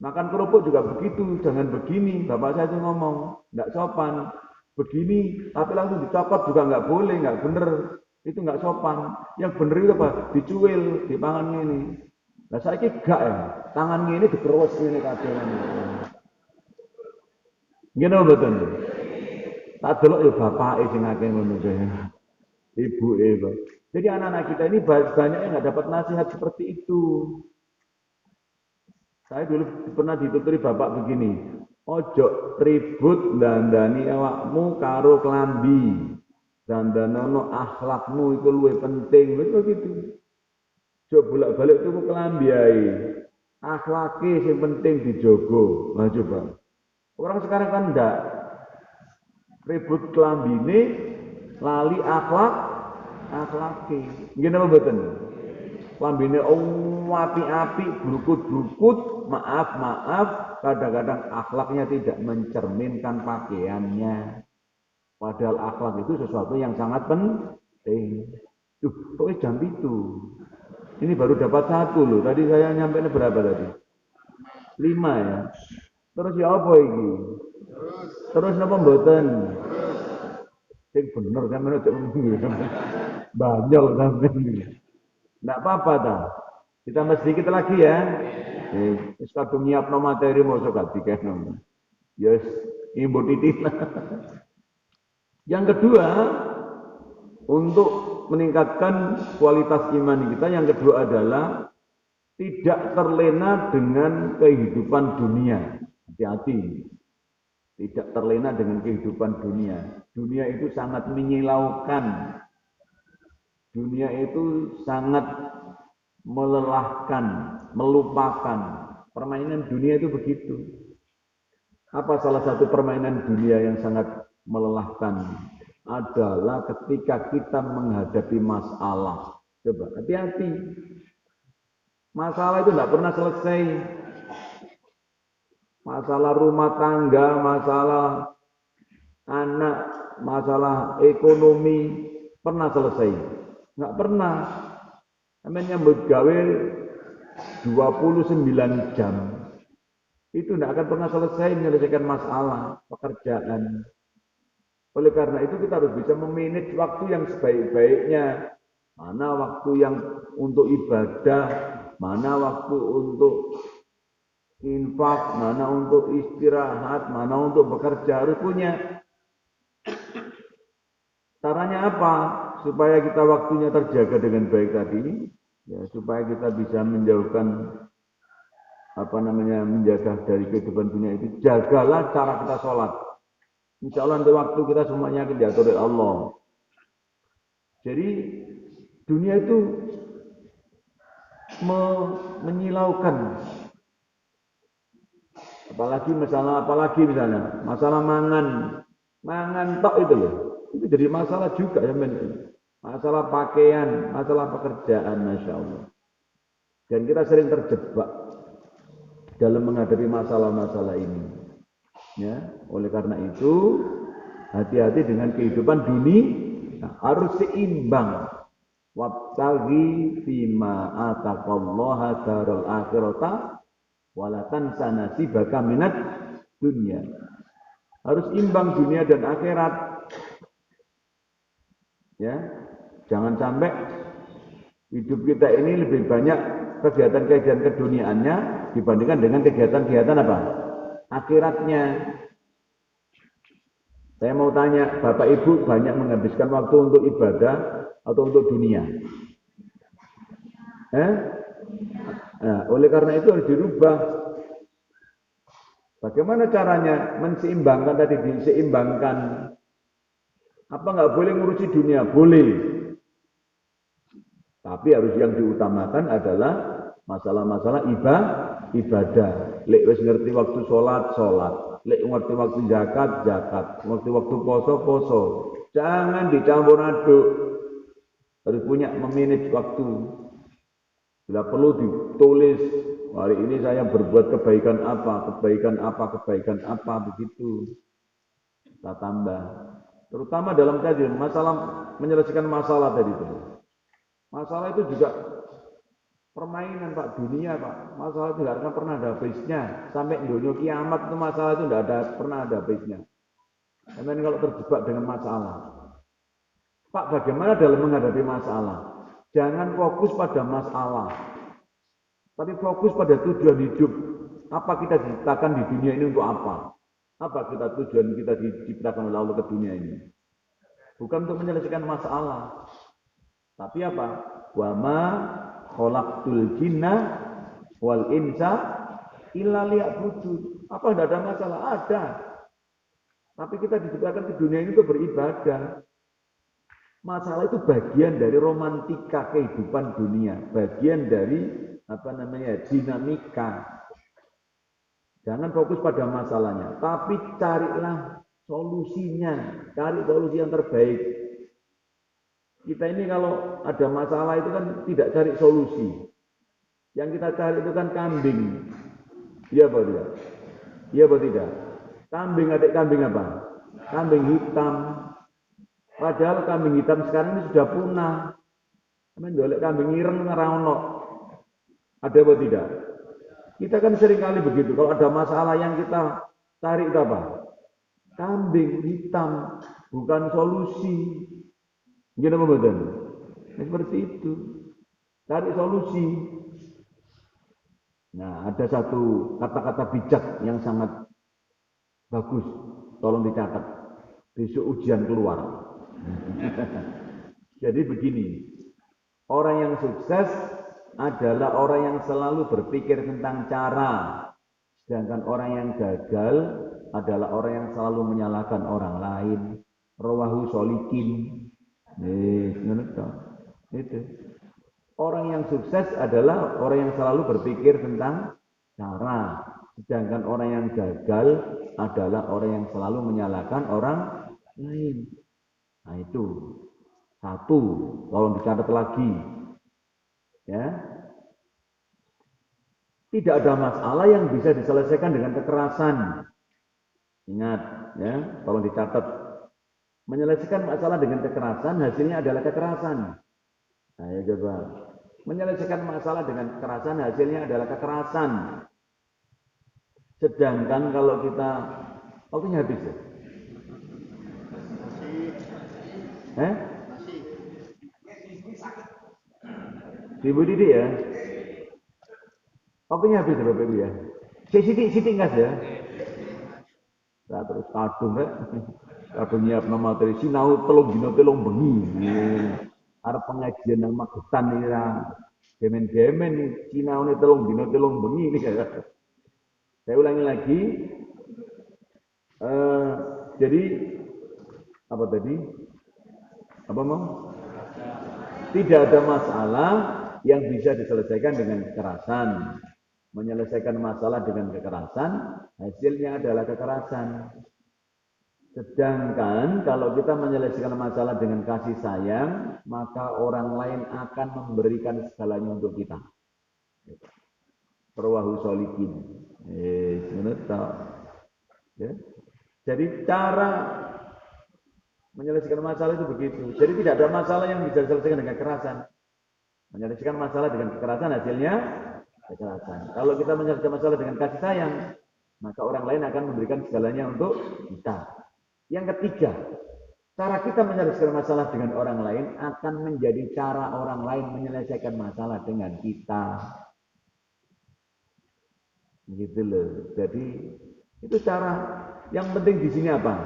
Makan kerupuk juga begitu, jangan begini. Bapak saya itu ngomong, tidak sopan. Begini, tapi langsung dicopot juga nggak boleh, nggak bener. Itu nggak sopan. Yang bener itu apa? Dicuil, dipangan ini. Nah saya ini gak ya, tangan ini dikerus ini kabeh. Gini betul. Tak delok ya bapake sing akeh ngono kae. Ibu. Jadi anak-anak kita ini banyak yang nggak dapat nasihat seperti itu. Saya dulu pernah dituturi bapak begini, ojo ribut dandani awakmu karo klambi. Dandanono akhlakmu itu luwih penting, begitu. Coba bolak-balik tuku klambi ae. Akhlake sing penting dijogo. Nah coba. Orang sekarang kan ndak ribut kelambine lali akhlake. Ngene apa mboten? Kelambine api-api, brukut-brukut, maaf, kadang-kadang akhlaknya tidak mencerminkan pakaiannya. Padahal akhlak itu sesuatu yang sangat penting. Kok jam itu? Ini baru dapat 1 loh. Tadi saya nyampe berapa tadi? 5 ya. Terus ya apa ini? Terus napa mboten? Sing bener kan menurut banyak sampean. Enggak apa-apa ta. Kita sedikit lagi ya. Wis kadung nyiapno materi mosok gak dikene. Yes, imbu titik. Yang kedua, untuk meningkatkan kualitas iman kita, yang kedua adalah tidak terlena dengan kehidupan dunia. Hati-hati. Tidak terlena dengan kehidupan dunia. Dunia itu sangat menyilaukan. Dunia itu sangat melelahkan, melupakan. Permainan dunia itu begitu. Apa salah satu permainan dunia yang sangat melelahkan? Adalah ketika kita menghadapi masalah. Coba, hati-hati. Masalah itu tidak pernah selesai. Masalah rumah tangga, masalah anak, masalah ekonomi, pernah selesai? Nggak pernah. Namanya nyambut gawe 29 jam. Itu tidak akan pernah selesai menyelesaikan masalah pekerjaan. Oleh karena itu kita harus bisa memanage waktu yang sebaik-baiknya. Mana waktu yang untuk ibadah, mana waktu untuk infak, mana untuk istirahat, mana untuk bekerja, harus punya. Caranya apa? Supaya kita waktunya terjaga dengan baik tadi, ya, supaya kita bisa menjauhkan menjaga dari kehidupan dunia itu. Jagalah cara kita sholat. Insya Allah nanti waktu kita semuanya akan diatur oleh Allah. Jadi dunia itu menyilaukan. Apalagi misalnya masalah mangan tok itu loh. Itu jadi masalah juga ya men. Masalah pakaian, masalah pekerjaan, masya Allah. Dan kita sering terjebak dalam menghadapi masalah-masalah ini. Ya, oleh karena itu hati-hati dengan kehidupan dunia, harus seimbang. Wabtaghi fima ataqallaha darul akhirata wala tansa nasibaka minat dunia. Harus imbang dunia dan akhirat. Ya, jangan sampai hidup kita ini lebih banyak kegiatan-kegiatan keduniaannya dibandingkan dengan kegiatan-kegiatan apa? Akhiratnya. Saya mau tanya, Bapak Ibu banyak menghabiskan waktu untuk ibadah atau untuk dunia? Nah, oleh karena itu harus dirubah. Bagaimana caranya menseimbangkan tadi, diseimbangkan? Apa nggak boleh ngurusi dunia? Boleh. Tapi harus yang diutamakan adalah masalah-masalah ibadah. Lek wis ngerti waktu sholat, lek ngerti waktu zakat, ngerti waktu poso. Jangan dicampur aduk. Harus punya memanage waktu. Bila perlu ditulis, hari ini saya berbuat kebaikan apa, begitu. Kita tambah. Terutama dalam kajian masalah, menyelesaikan masalah tadi itu. Masalah itu juga permainan Pak, dunia Pak. Masalah itu tidak akan pernah ada habisnya. Sampai dunia kiamat itu masalah itu tidak pernah ada habisnya. Karena kalau terjebak dengan masalah. Pak, bagaimana dalam menghadapi masalah? Jangan fokus pada masalah. Tapi fokus pada tujuan hidup. Apa kita diciptakan di dunia ini untuk apa? Apa tujuan kita diciptakan oleh Allah ke dunia ini? Bukan untuk menyelesaikan masalah. Tapi apa? Wa ma khalaqtul jinna wal insa illa liya'budun. Apa tidak ada masalah? Ada. Tapi kita diciptakan di dunia ini untuk beribadah. Masalah itu bagian dari romantika kehidupan dunia, bagian dari dinamika. Jangan fokus pada masalahnya, tapi carilah solusinya, cari solusi yang terbaik. Kita ini kalau ada masalah itu kan tidak cari solusi. Yang kita cari itu kan kambing. Iya apa tidak? Iya apa tidak? Kambing, adik kambing apa? Kambing hitam. Padahal kambing hitam sekarang ini sudah punah. Menjolek kambing ireng ngerawno. Ada apa tidak? Kita kan sering kali begitu. Kalau ada masalah yang kita cari itu apa? Kambing hitam, bukan solusi. Gimana betul? Seperti itu. Cari solusi. Nah, ada satu kata-kata bijak yang sangat bagus. Tolong dicatat. Besok ujian keluar. Jadi begini. Orang yang sukses adalah orang yang selalu berpikir tentang cara. Sedangkan orang yang gagal adalah orang yang selalu menyalahkan orang lain. Rawahu sholikin. Itu. Orang yang sukses adalah orang yang selalu berpikir tentang cara. Sedangkan orang yang gagal adalah orang yang selalu menyalahkan orang lain. Nah itu. Satu, tolong dicatat lagi. Ya. Tidak ada masalah yang bisa diselesaikan dengan kekerasan. Ingat, ya, tolong dicatat. Menyelesaikan masalah dengan kekerasan, hasilnya adalah kekerasan. Ayo coba. Menyelesaikan masalah dengan kekerasan, hasilnya adalah kekerasan. Sedangkan kalau kita, waktunya habis ya? Ibu Didi ya? Waktunya habis ya Bapak Ibu ya? Sidik ngas ya? Nah, terus kadung ya? Kadung nyiapno materi sinau telung bengi. Arep pengajian nang Magetan iki ra. Demen-demen sinaune telung bengi ini. Saya ulangi lagi. Jadi apa tadi? Apa mau? Tidak ada masalah yang bisa diselesaikan dengan kekerasan. Menyelesaikan masalah dengan kekerasan, hasilnya adalah kekerasan. Sedangkan kalau kita menyelesaikan masalah dengan kasih sayang, maka orang lain akan memberikan segalanya untuk kita. Rawahu Sholikin. Ya. Jadi cara menyelesaikan masalah itu begitu. Jadi tidak ada masalah yang bisa diselesaikan dengan kekerasan. Menyelesaikan masalah dengan kekerasan hasilnya kekerasan. Kalau kita menyelesaikan masalah dengan kasih sayang, maka orang lain akan memberikan segalanya untuk kita. Yang ketiga, cara kita menyelesaikan masalah dengan orang lain akan menjadi cara orang lain menyelesaikan masalah dengan kita. Gitu loh. Jadi itu cara. Yang penting di sini apa?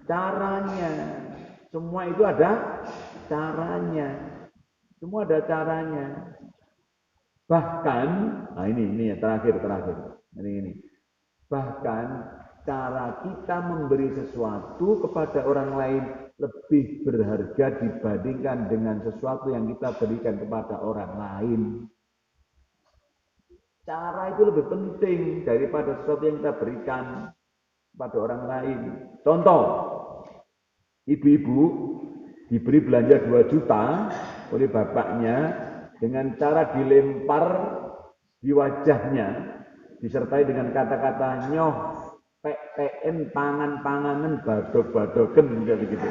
Caranya. Semua itu ada caranya. Semua ada caranya. Bahkan, nah ini ya terakhir. Ini. Bahkan cara kita memberi sesuatu kepada orang lain lebih berharga dibandingkan dengan sesuatu yang kita berikan kepada orang lain. Cara itu lebih penting daripada sesuatu yang kita berikan kepada orang lain. Contoh, ibu-ibu diberi belanja 2 juta oleh bapaknya dengan cara dilempar di wajahnya disertai dengan kata-kata nyoh, PPN, pangan-panganan, badok-badoken gitu.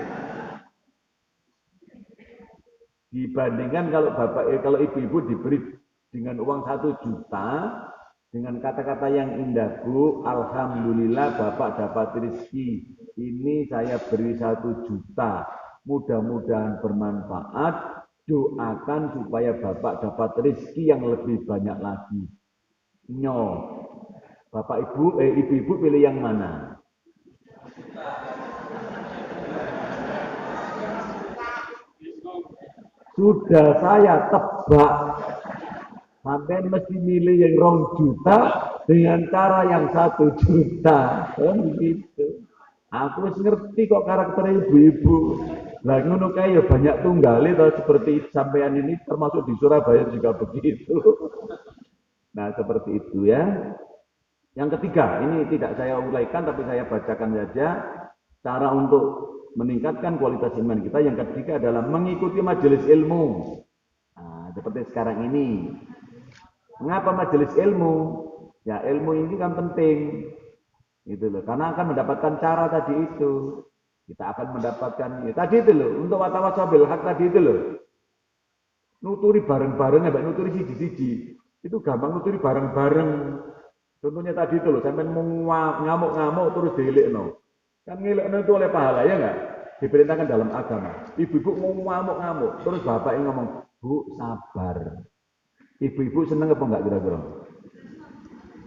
Dibandingkan kalau ibu-ibu diberi dengan uang 1 juta dengan kata-kata yang indah, Bu, alhamdulillah Bapak dapat rezeki. Ini saya beri 1 juta. Mudah-mudahan bermanfaat. Doakan supaya Bapak dapat rezeki yang lebih banyak lagi. Nyo. Bapak Ibu, ibu-ibu pilih yang mana? Sudah saya tebak. Sampai mesti milih yang 2 juta dengan cara yang 1 juta. Begitu. Aku harus ngerti kok karakter ibu-ibu. Lah ngono kae ya banyak tunggal itu seperti sampean ini termasuk di Surabaya juga begitu. Nah, seperti itu ya. Yang ketiga, ini tidak saya uraikan tapi saya bacakan saja cara untuk meningkatkan kualitas iman kita. Yang ketiga adalah mengikuti majelis ilmu. Nah, seperti sekarang ini. Mengapa majelis ilmu? Ya ilmu ini kan penting, gitu loh. Karena akan mendapatkan cara tadi itu. Kita akan mendapatkan ya, tadi itu loh. Untuk watawasabil hak tadi itu loh. Nuturi bareng-bareng, ya, nuturi siji-siji. Itu gampang nuturi bareng-bareng. Contohnya tadi itu loh, sampai ngamuk-ngamuk terus dilekno. Kan ngelekno itu oleh pahala ya enggak? Diperintahkan dalam agama. Ibu-ibu mau ngamuk-ngamuk, terus bapak yang ngomong, Bu sabar. Ibu-ibu seneng apa enggak kira-kira?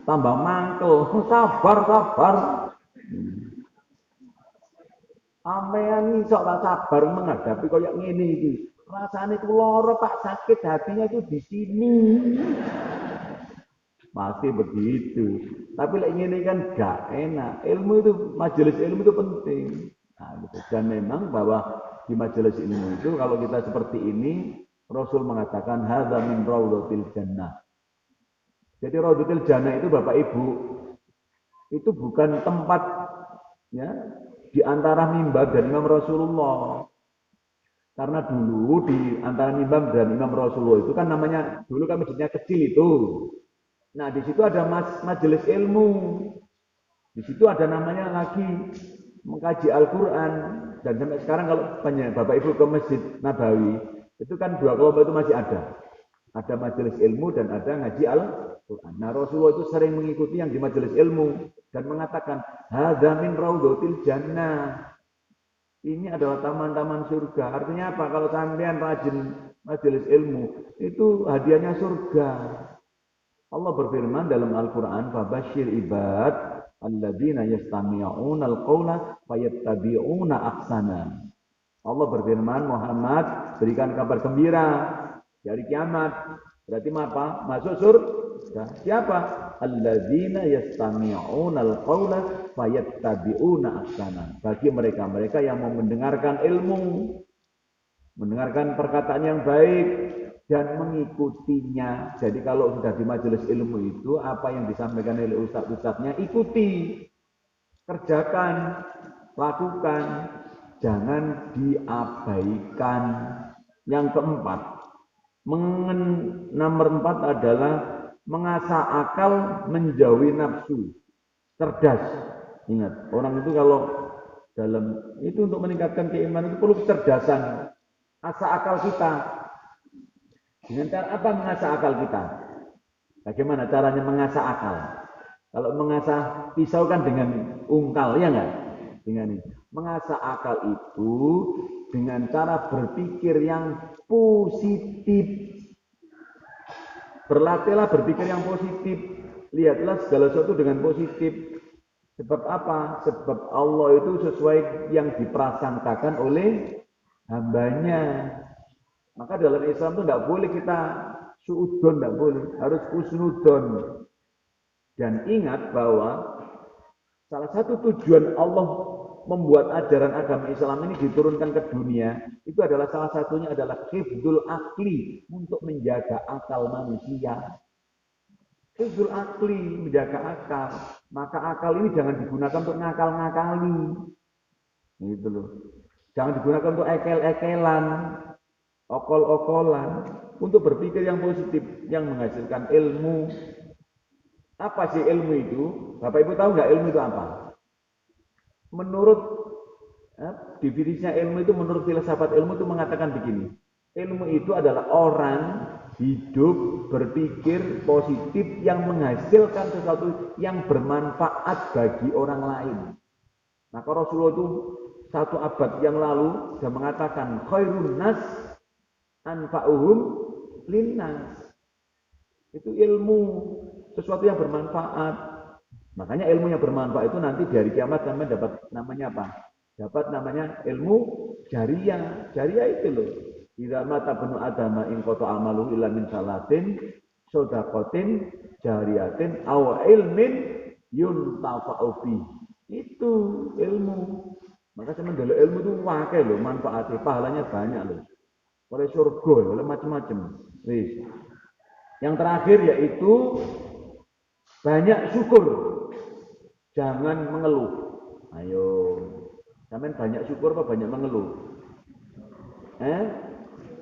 Tambah mangkel, sabar. Ampean iso tak sabar menghadapi koyo ngene iki. Rasane ku lara Pak, sakit hatinya itu di sini. Pasti begitu. Tapi lek ngene kan gak enak. Ilmu itu majelis ilmu itu penting. Nah, gitu. Dan memang bahwa di majelis ilmu itu kalau kita seperti ini Rasul mengatakan hadza min raudhatil jannah. Jadi raudhatil jannah itu Bapak Ibu itu bukan tempat ya di antara mimbar dan Imam Rasulullah. Karena dulu di antara mimbar dan Imam Rasulullah itu kan namanya dulu kan masjidnya kecil itu. Nah, di situ ada majelis ilmu. Di situ ada namanya lagi mengkaji Al-Qur'an dan sampai sekarang kalau Bapak Ibu ke Masjid Nabawi, itu kan 2 kelompok itu masih ada. Ada majelis ilmu dan ada ngaji Al-Qur'an. Nah, Rasulullah itu sering mengikuti yang di majelis ilmu dan mengatakan, "Hadza min raudhatil jannah." Ini adalah taman-taman surga. Artinya apa? Kalau sampean rajin majelis ilmu, itu hadiahnya surga. Allah berfirman dalam Al-Quran, "Fabashir ibad alladzina yastami'una al-qawla fayattabi'una ahsana." Allah berfirman, Muhammad, berikan kabar gembira dari kiamat. Berarti apa? Masuk surga. Siapa? Alladzina yastami'una al-qawla fayattabi'una ahsana. Bagi mereka-mereka yang mau mendengarkan ilmu, mendengarkan perkataan yang baik, dan mengikutinya. Jadi kalau sudah di majelis ilmu itu, apa yang disampaikan oleh ustadz-ustadznya, ikuti, kerjakan, lakukan, jangan diabaikan. Yang keempat, Nomor 4 adalah mengasah akal, menjauhi nafsu, cerdas. Ingat, orang itu kalau dalam itu untuk meningkatkan keimanan itu perlu kecerdasan, asah akal kita. Dengan cara apa mengasah akal kita? Bagaimana caranya mengasah akal? Kalau mengasah pisau kan dengan ungkal, ya enggak? Dengan ini. Mengasah akal itu dengan cara berpikir yang positif. Berlatihlah berpikir yang positif. Lihatlah segala sesuatu dengan positif. Sebab apa? Sebab Allah itu sesuai yang diprasangkakan oleh hambanya. Maka dalam Islam itu tidak boleh kita suudon, tidak boleh. Harus husnudon. Dan ingat bahwa salah satu tujuan Allah membuat ajaran agama Islam ini diturunkan ke dunia, itu adalah salah satunya adalah hifdzul akli, untuk menjaga akal manusia. Hifdzul akli, menjaga akal. Maka akal ini jangan digunakan untuk ngakal-ngakali. Gitu loh. Jangan digunakan untuk ekel-ekelan, okol-okolan, untuk berpikir yang positif, yang menghasilkan ilmu. Apa sih ilmu itu? Bapak Ibu tahu nggak ilmu itu apa? Menurut definisinya ilmu itu, menurut filsafat ilmu itu mengatakan begini. Ilmu itu adalah orang hidup berpikir positif yang menghasilkan sesuatu yang bermanfaat bagi orang lain. Maka Rasulullah itu 1 abad yang lalu sudah mengatakan khairun nas anfa'uhum linnas. Itu ilmu, sesuatu yang bermanfaat. Makanya ilmu yang bermanfaat itu nanti di hari kiamat sampai dapat namanya apa? Dapat namanya ilmu jariyah. Jariyah itu loh. Idza mata banu adama in qata amalu illa min salatin shadaqatin jariyatin aw ilmin yuntafa'u fi. Itu ilmu. Maka semen dulu ilmu itu wakai loh, manfaatnya, pahalanya banyak loh. Oleh surga, oleh macam-macam. Yang terakhir yaitu banyak syukur. Jangan mengeluh. Ayo, sampean banyak syukur apa banyak mengeluh?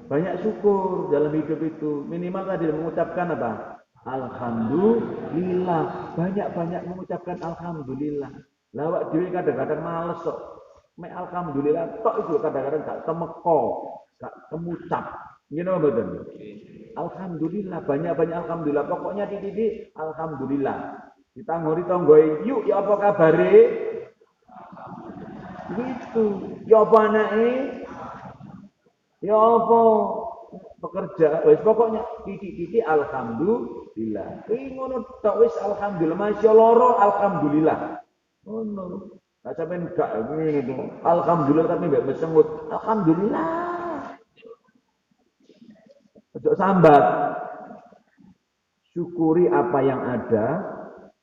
Banyak syukur dalam hidup itu. Minimal tadi mengucapkan apa? Alhamdulillah. Banyak-banyak mengucapkan alhamdulillah. Lawak dhewe kadang-kadang males kok. Mek alhamdulillah tok itu kadang-kadang gak temeko, gak kemucap. Ngene apa mboten? Alhamdulillah, banyak-banyak alhamdulillah. Pokoknya titik alhamdulillah. Kita ngori tonggoe, yuk ya apa kabare? Gitu. Ya apa anake? Ya apa pekerja? Wis pokoknya titik-titik alhamdulillah. Kuwi ngono tok wis alhamdulillah. Masyaallah alhamdulillah. Ngono. Nah, sampean gak ngene to. Alhamdulillah tapi mbek mesengut. Alhamdulillah. Ojo sambat. Syukuri apa yang ada.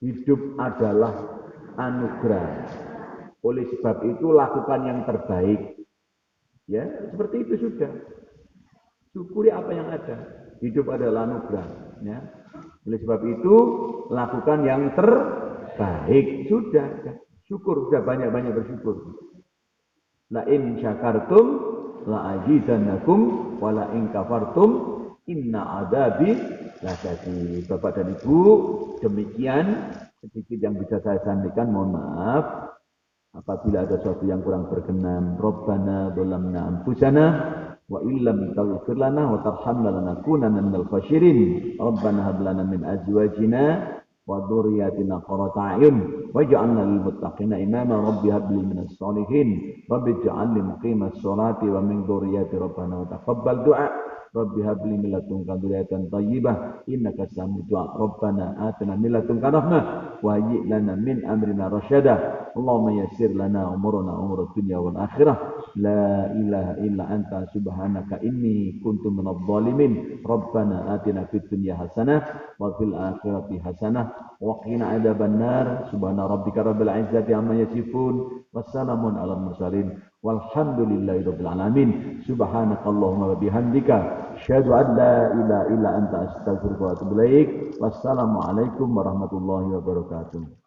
Hidup adalah anugerah. Oleh sebab itu lakukan yang terbaik. Ya, seperti itu sudah. Syukuri apa yang ada. Hidup adalah anugerah. Ya. Oleh sebab itu lakukan yang terbaik. Sudah. Syukur, sudah banyak-banyak bersyukur. La in syakartum la azidannakum wa la in kafartum inna adabi lasyadid. Bapak dan Ibu, demikian sedikit yang bisa saya sampaikan. Mohon maaf apabila ada sesuatu yang kurang berkenan. Rabbana dzalamna anfusana wa illam taghfir lana wa tarhamna lanakunanna minal khasirin. Rabbana hab lana min azwajina wa dzurriyyatina qurrata a'yun waj'alna lil muttaqina imama. Rabbi hab li minas shalihin rabbi ij'alni muqimas sholati wa min dzurriyyati rabbana wa taqabbal du'a. Rabbi habli min ladunka dzurriyyatan thayyibah innaka sami'ud du'a. Rabbana atina min ladunka rahmah wa hayyi' lana min amrina rasyada. Allahumma yassir lana umurana umurad dunya wal akhirah. La ilaha illa anta subhanaka inni kuntu minadh dhalimin. Rabbana atina fid dunya hasanah wa fil akhirati hasanah wa qina adzabannar. Subhana rabbika rabbil izzati amma yasifun. Wassalamun alal mursalin. Walhamdulillahirabbil alamin. Subhanakallahumma wa bihamdika asyhadu an la ilaha illa anta astaghfiruka wa atubu ilaik. Wassalamualaikum warahmatullahi wabarakatuh.